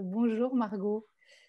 Bonjour Margot.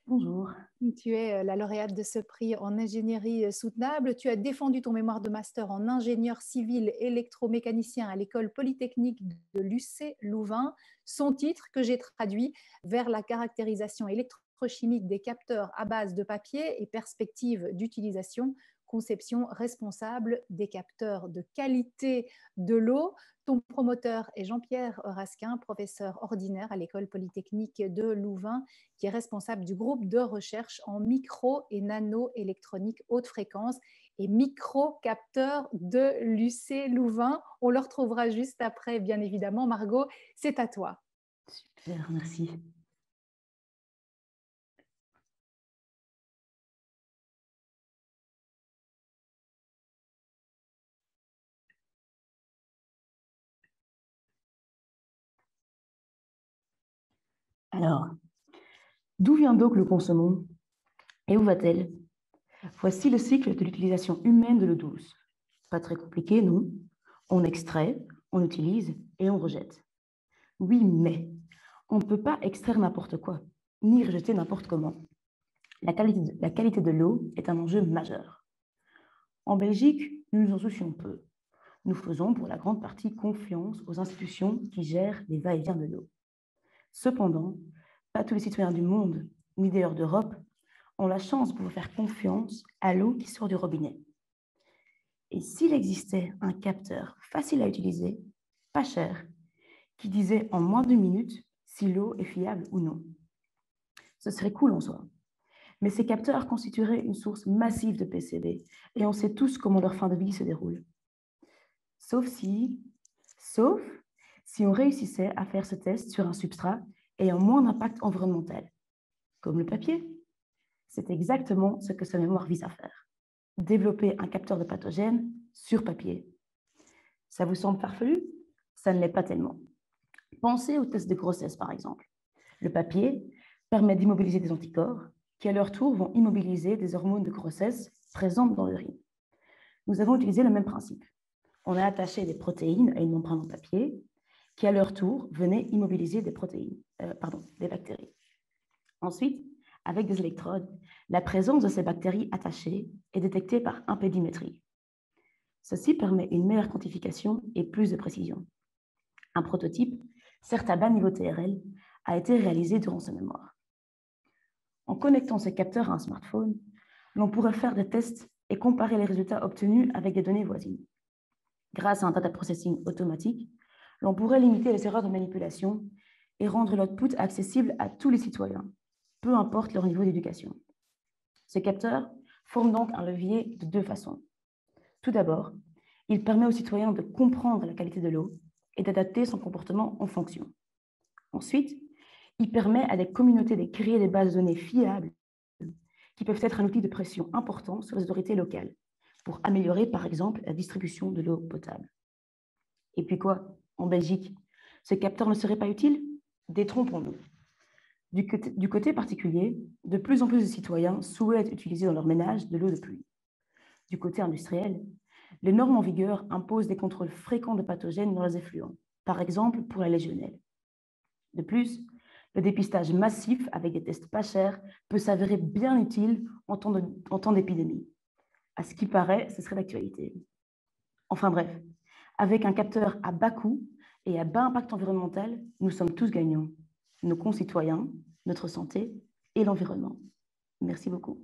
Bonjour. Tu es la lauréate de ce prix en ingénierie soutenable. Tu as défendu ton mémoire de master en ingénieur civil électromécanicien à l'école polytechnique de Lucé Louvain. Son titre, que j'ai traduit, vers la caractérisation électrochimique des capteurs à base de papier et perspectives d'utilisation, conception responsable des capteurs de qualité de l'eau. Ton promoteur est Jean-Pierre Rasquin, professeur ordinaire à l'école polytechnique de Louvain, qui est responsable du groupe de recherche en micro- et nano-électronique haute fréquence et micro-capteurs de l'UC Louvain. On le retrouvera juste après, bien évidemment. Margot, c'est à toi. Super, merci. Alors, d'où vient donc le consommons et où va-t-elle? Voici le cycle de l'utilisation humaine de l'eau douce. Pas très compliqué, non? On extrait, on utilise et on rejette. Oui, mais on ne peut pas extraire n'importe quoi, ni rejeter n'importe comment. La qualité de l'eau est un enjeu majeur. En Belgique, nous nous en soucions peu. Nous faisons pour la grande partie confiance aux institutions qui gèrent les va-et-vient de l'eau. Cependant, pas tous les citoyens du monde, ni d'ailleurs d'Europe, ont la chance de pouvoir faire confiance à l'eau qui sort du robinet. Et s'il existait un capteur facile à utiliser, pas cher, qui disait en moins de minutes si l'eau est fiable ou non, ce serait cool en soi. Mais ces capteurs constitueraient une source massive de PCB et on sait tous comment leur fin de vie se déroule. Sauf si on réussissait à faire ce test sur un substrat ayant moins d'impact environnemental, comme le papier. C'est exactement ce que ce mémoire vise à faire. Développer un capteur de pathogènes sur papier. Ça vous semble farfelu? Ça ne l'est pas tellement. Pensez aux tests de grossesse, par exemple. Le papier permet d'immobiliser des anticorps qui, à leur tour, vont immobiliser des hormones de grossesse présentes dans l'urine. Nous avons utilisé le même principe. On a attaché des protéines à une membrane en papier qui, à leur tour, venaient immobiliser des bactéries. Ensuite, avec des électrodes, la présence de ces bactéries attachées est détectée par impédimétrie. Ceci permet une meilleure quantification et plus de précision. Un prototype, certes à bas niveau TRL, a été réalisé durant ce mémoire. En connectant ces capteurs à un smartphone, l'on pourrait faire des tests et comparer les résultats obtenus avec des données voisines. Grâce à un data processing automatique, l'on pourrait limiter les erreurs de manipulation et rendre l'output accessible à tous les citoyens, peu importe leur niveau d'éducation. Ce capteur forme donc un levier de deux façons. Tout d'abord, il permet aux citoyens de comprendre la qualité de l'eau et d'adapter son comportement en fonction. Ensuite, il permet à des communautés de créer des bases de données fiables qui peuvent être un outil de pression important sur les autorités locales pour améliorer, par exemple, la distribution de l'eau potable. Et puis quoi? En Belgique, ce capteur ne serait pas utile? Détrompons-nous. Du côté particulier, de plus en plus de citoyens souhaitent utiliser dans leur ménage de l'eau de pluie. Du côté industriel, les normes en vigueur imposent des contrôles fréquents de pathogènes dans les effluents, par exemple pour la légionelle. De plus, le dépistage massif avec des tests pas chers peut s'avérer bien utile en temps d'épidémie. À ce qui paraît, ce serait d'actualité. Enfin bref, avec un capteur à bas coût et à bas impact environnemental, nous sommes tous gagnants. Nos concitoyens, notre santé et l'environnement. Merci beaucoup.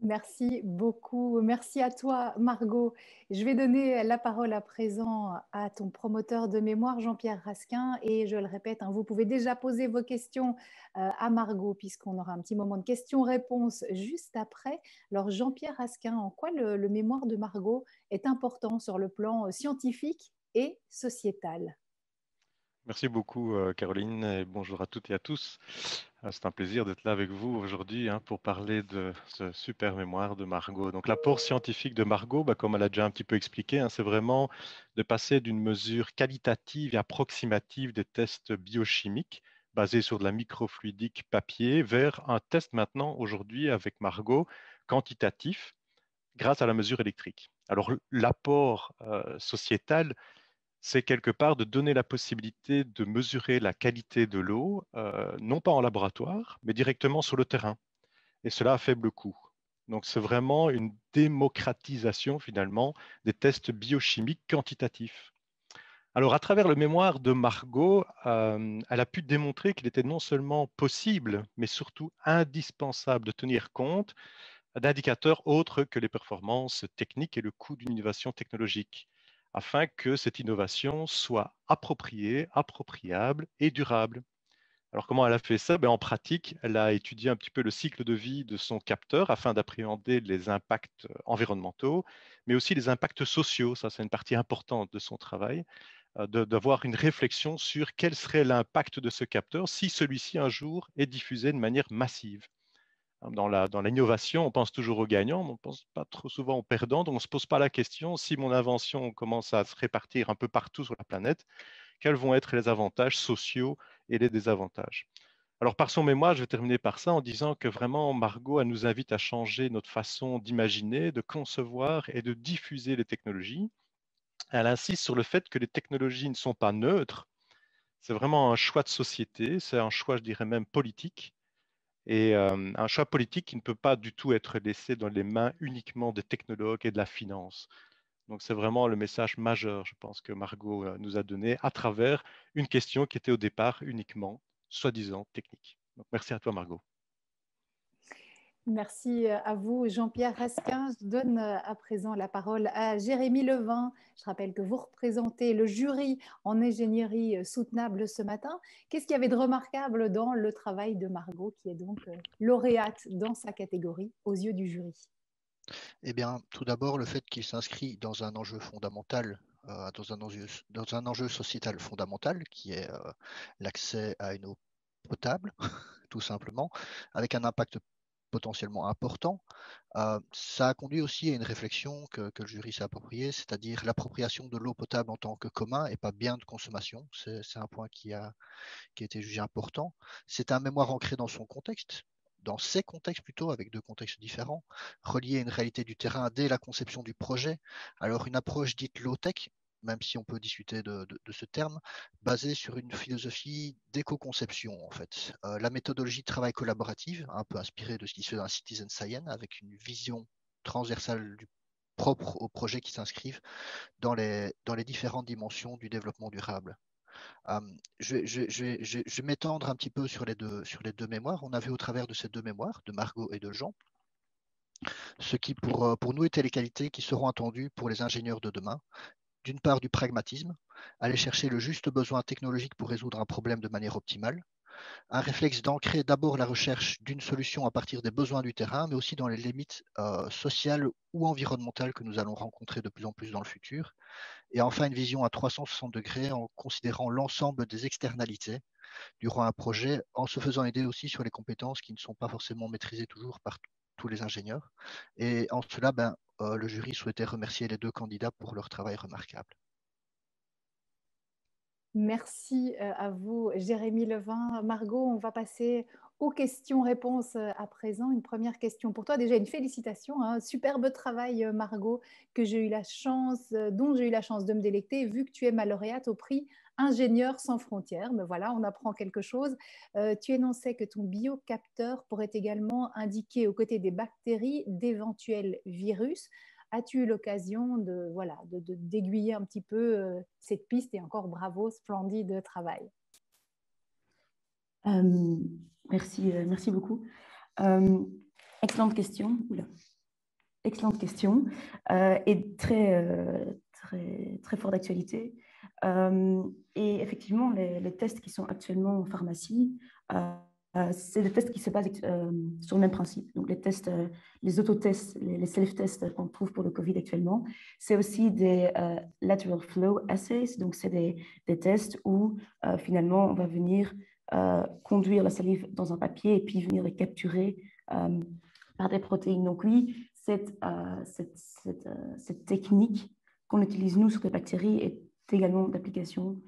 Merci beaucoup. Merci à toi, Margot. Je vais donner la parole à présent à ton promoteur de mémoire, Jean-Pierre Rasquin. Et je le répète, vous pouvez déjà poser vos questions à Margot, puisqu'on aura un petit moment de questions-réponses juste après. Alors, Jean-Pierre Rasquin, en quoi le mémoire de Margot est important sur le plan scientifique et sociétal? Merci beaucoup, Caroline, et bonjour à toutes et à tous. C'est un plaisir d'être là avec vous aujourd'hui pour parler de ce super mémoire de Margot. Donc, l'apport scientifique de Margot, comme elle a déjà un petit peu expliqué, c'est vraiment de passer d'une mesure qualitative et approximative des tests biochimiques basés sur de la microfluidique papier vers un test maintenant, aujourd'hui, avec Margot, quantitatif grâce à la mesure électrique. Alors, l'apport sociétal, c'est quelque part de donner la possibilité de mesurer la qualité de l'eau, non pas en laboratoire, mais directement sur le terrain, et cela à faible coût. Donc c'est vraiment une démocratisation finalement des tests biochimiques quantitatifs. Alors à travers le mémoire de Margot, elle a pu démontrer qu'il était non seulement possible, mais surtout indispensable de tenir compte d'indicateurs autres que les performances techniques et le coût d'une innovation technologique, afin que cette innovation soit appropriée, appropriable et durable. Alors comment elle a fait ça? En pratique, elle a étudié un petit peu le cycle de vie de son capteur afin d'appréhender les impacts environnementaux, mais aussi les impacts sociaux. Ça, c'est une partie importante de son travail, d'avoir une réflexion sur quel serait l'impact de ce capteur si celui-ci un jour est diffusé de manière massive. Dans l'innovation, on pense toujours aux gagnants, mais on ne pense pas trop souvent aux perdants. Donc, on ne se pose pas la question, si mon invention commence à se répartir un peu partout sur la planète, quels vont être les avantages sociaux et les désavantages? Alors, par son mémoire, je vais terminer par ça en disant que vraiment, Margot, elle nous invite à changer notre façon d'imaginer, de concevoir et de diffuser les technologies. Elle insiste sur le fait que les technologies ne sont pas neutres. C'est vraiment un choix de société, c'est un choix, je dirais même, politique. Et un choix politique qui ne peut pas du tout être laissé dans les mains uniquement des technologues et de la finance. Donc c'est vraiment le message majeur, je pense, que Margot nous a donné à travers une question qui était au départ uniquement, soi-disant, technique. Donc merci à toi, Margot. Merci à vous, Jean-Pierre Raskin. Je donne à présent la parole à Jérémy Levin. Je rappelle que vous représentez le jury en ingénierie soutenable ce matin. Qu'est-ce qu'il y avait de remarquable dans le travail de Margot, qui est donc lauréate dans sa catégorie aux yeux du jury? Eh bien, tout d'abord, le fait qu'il s'inscrit dans un enjeu fondamental, dans un enjeu sociétal fondamental, qui est l'accès à une eau potable, tout simplement, avec un impact potentiellement important. Ça a conduit aussi à une réflexion que le jury s'est appropriée, c'est-à-dire l'appropriation de l'eau potable en tant que commun et pas bien de consommation. C'est un point qui a été jugé important. C'est un mémoire ancré dans son contexte, dans ces contextes plutôt, avec deux contextes différents, relié à une réalité du terrain dès la conception du projet. Alors une approche dite low-tech, même si on peut discuter de ce terme, basée sur une philosophie d'éco-conception en fait. La méthodologie de travail collaborative, un peu inspirée de ce qui se fait dans Citizen Science, avec une vision transversale du propre aux projets qui s'inscrivent dans les différentes dimensions du développement durable. Je vais m'étendre un petit peu sur les deux mémoires. On a vu au travers de ces deux mémoires, de Margot et de Jean, ce qui pour nous étaient les qualités qui seront attendues pour les ingénieurs de demain. D'une part, du pragmatisme, aller chercher le juste besoin technologique pour résoudre un problème de manière optimale. Un réflexe d'ancrer d'abord la recherche d'une solution à partir des besoins du terrain, mais aussi dans les limites sociales ou environnementales que nous allons rencontrer de plus en plus dans le futur. Et enfin, une vision à 360 degrés en considérant l'ensemble des externalités durant un projet, en se faisant aider aussi sur les compétences qui ne sont pas forcément maîtrisées toujours par tous les ingénieurs. Et en cela, le jury souhaitait remercier les deux candidats pour leur travail remarquable. Merci à vous, Jérémy Levin. Margot, on va passer aux questions-réponses à présent. Une première question pour toi. Déjà, une félicitation. Hein. Superbe travail, Margot, dont j'ai eu la chance de me délecter, vu que tu es ma lauréate au prix Ingénieurs sans frontières. Mais voilà, on apprend quelque chose. Tu énonçais que ton biocapteur pourrait également indiquer, aux côtés des bactéries, d'éventuels virus. As-tu eu l'occasion d'aiguiller un petit peu cette piste? Et encore bravo, splendide travail. Merci beaucoup. Excellente question. Oula. Excellente question et très fort d'actualité. Et effectivement, les tests qui sont actuellement en pharmacie, c'est des tests qui se basent sur le même principe. Donc les tests, les autotests, les self-tests qu'on trouve pour le Covid actuellement, c'est aussi des lateral flow assays. Donc c'est des tests où finalement on va venir conduire la salive dans un papier et puis venir les capturer par des protéines. Donc oui, cette technique qu'on utilise nous sur les bactéries est également d'application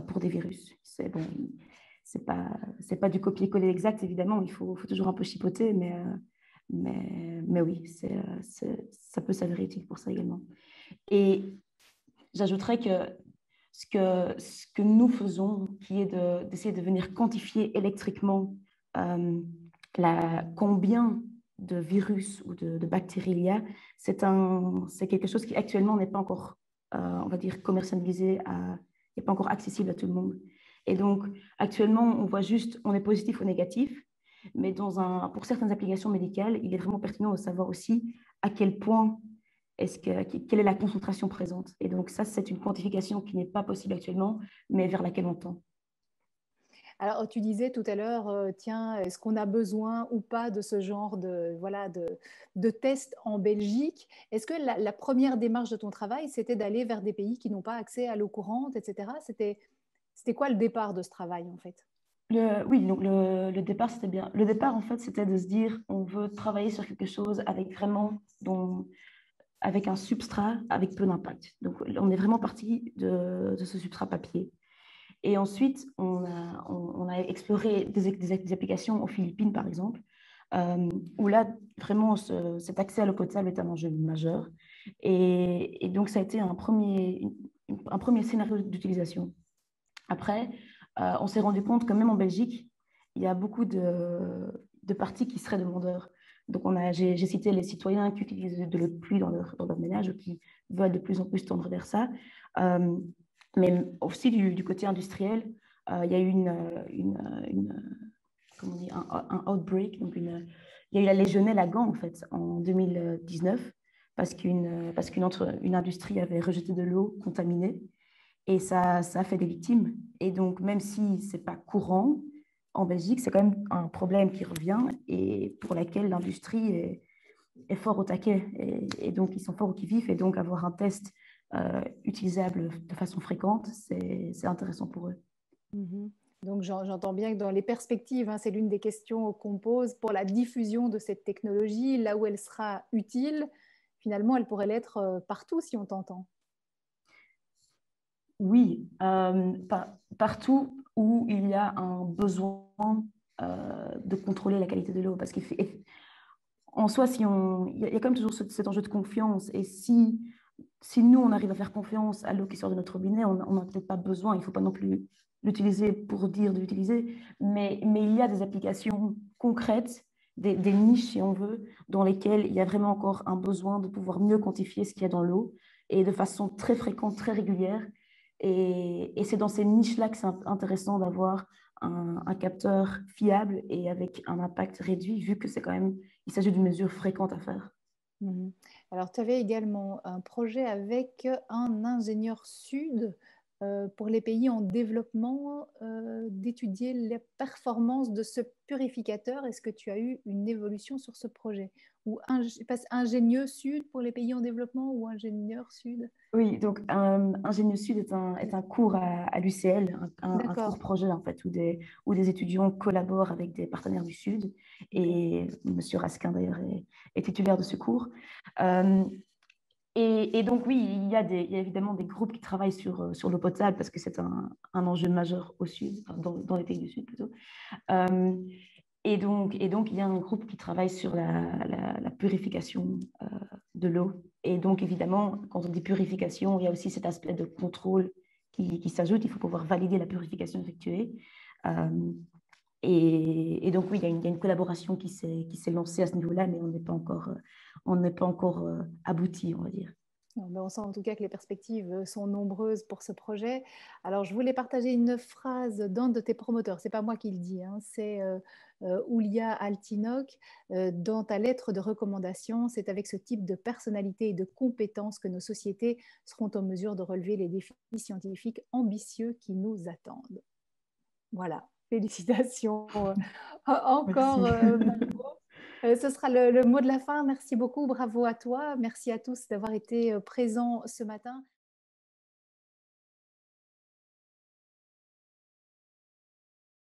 pour des virus. C'est bon, c'est pas du copier-coller exact, évidemment, il faut toujours un peu chipoter, mais oui, ça peut s'avérer utile pour ça également. Et j'ajouterais que ce que nous faisons, qui est d'essayer de venir quantifier électriquement combien de virus ou de bactéries il y a, c'est quelque chose qui actuellement n'est pas encore, on va dire, commercialisé, n'est pas encore accessible à tout le monde. Et donc, actuellement, on voit juste, on est positif ou négatif, mais pour certaines applications médicales, il est vraiment pertinent de savoir aussi à quel point quelle est la concentration présente. Et donc, ça, c'est une quantification qui n'est pas possible actuellement, mais vers laquelle on tend. Alors, tu disais tout à l'heure, tiens, est-ce qu'on a besoin ou pas de ce genre de tests en Belgique? Est-ce que la première démarche de ton travail, c'était d'aller vers des pays qui n'ont pas accès à l'eau courante, etc. C'était quoi le départ de ce travail, en fait? Oui, donc le départ, c'était bien. Le départ, en fait, c'était de se dire, on veut travailler sur quelque chose avec un substrat avec peu d'impact. Donc, on est vraiment parti de ce substrat papier. Et ensuite, on a exploré des applications aux Philippines, par exemple, où là, vraiment, cet accès à l'eau potable est un enjeu majeur. Et donc, ça a été un premier scénario d'utilisation. Après, on s'est rendu compte que même en Belgique, il y a beaucoup de parties qui seraient demandeurs. Donc, j'ai cité les citoyens qui utilisent de l'eau de pluie dans leur ménage ou qui veulent de plus en plus tendre vers ça. Mais aussi du côté industriel, il y a eu comment on dit, un outbreak. Donc il y a eu la Légionelle à Gand, en fait, en 2019, parce qu'une industrie avait rejeté de l'eau contaminée. Et ça a fait des victimes. Et donc, même si ce n'est pas courant, en Belgique, c'est quand même un problème qui revient et pour laquelle l'industrie est fort au taquet. Et donc, ils sont forts au qui-vif. Et donc, avoir un test utilisable de façon fréquente, c'est intéressant pour eux. Mm-hmm. Donc, j'entends bien que dans les perspectives, hein, c'est l'une des questions qu'on pose pour la diffusion de cette technologie, là où elle sera utile, finalement, elle pourrait l'être partout si on t'entend. Oui, partout où il y a un besoin de contrôler la qualité de l'eau. Parce qu'en soi, il y a quand même toujours cet enjeu de confiance. Et si nous, on arrive à faire confiance à l'eau qui sort de notre robinet, on n'a peut-être pas besoin. Il ne faut pas non plus l'utiliser pour dire de l'utiliser. Mais il y a des applications concrètes, des niches, si on veut, dans lesquelles il y a vraiment encore un besoin de pouvoir mieux quantifier ce qu'il y a dans l'eau et de façon très fréquente, très régulière. Et c'est dans ces niches-là que c'est intéressant d'avoir un capteur fiable et avec un impact réduit, vu que il s'agit d'une mesure fréquente à faire. Mmh. Alors, tu avais également un projet avec un ingénieur sud pour les pays en développement d'étudier les performances de ce purificateur. Est-ce que tu as eu une évolution sur ce projet? Ou ingénieux sud pour les pays en développement ou ingénieur sud? Oui, donc Ingénieux Sud est un cours à l'UCL, un cours projet en fait, où des étudiants collaborent avec des partenaires du Sud. Et Monsieur Raskin d'ailleurs est titulaire de ce cours. Et donc oui, il y a évidemment des groupes qui travaillent sur l'eau potable parce que c'est un enjeu majeur au Sud, enfin, dans les pays du Sud plutôt. Et donc, il y a un groupe qui travaille sur la purification de l'eau. Et donc, évidemment, quand on dit purification, il y a aussi cet aspect de contrôle qui s'ajoute. Il faut pouvoir valider la purification effectuée. Et donc, oui, il y a une collaboration qui s'est lancée à ce niveau-là, mais on n'est pas encore abouti, on va dire. On sent en tout cas que les perspectives sont nombreuses pour ce projet. Alors, je voulais partager une phrase d'un de tes promoteurs. C'est pas moi qui le dis, hein, c'est Oulia Altinok. Dans ta lettre de recommandation, c'est avec ce type de personnalité et de compétences que nos sociétés seront en mesure de relever les défis scientifiques ambitieux qui nous attendent. Voilà, félicitations encore. Bravo. Ce sera le mot de la fin. Merci beaucoup, bravo à toi. Merci à tous d'avoir été présents ce matin.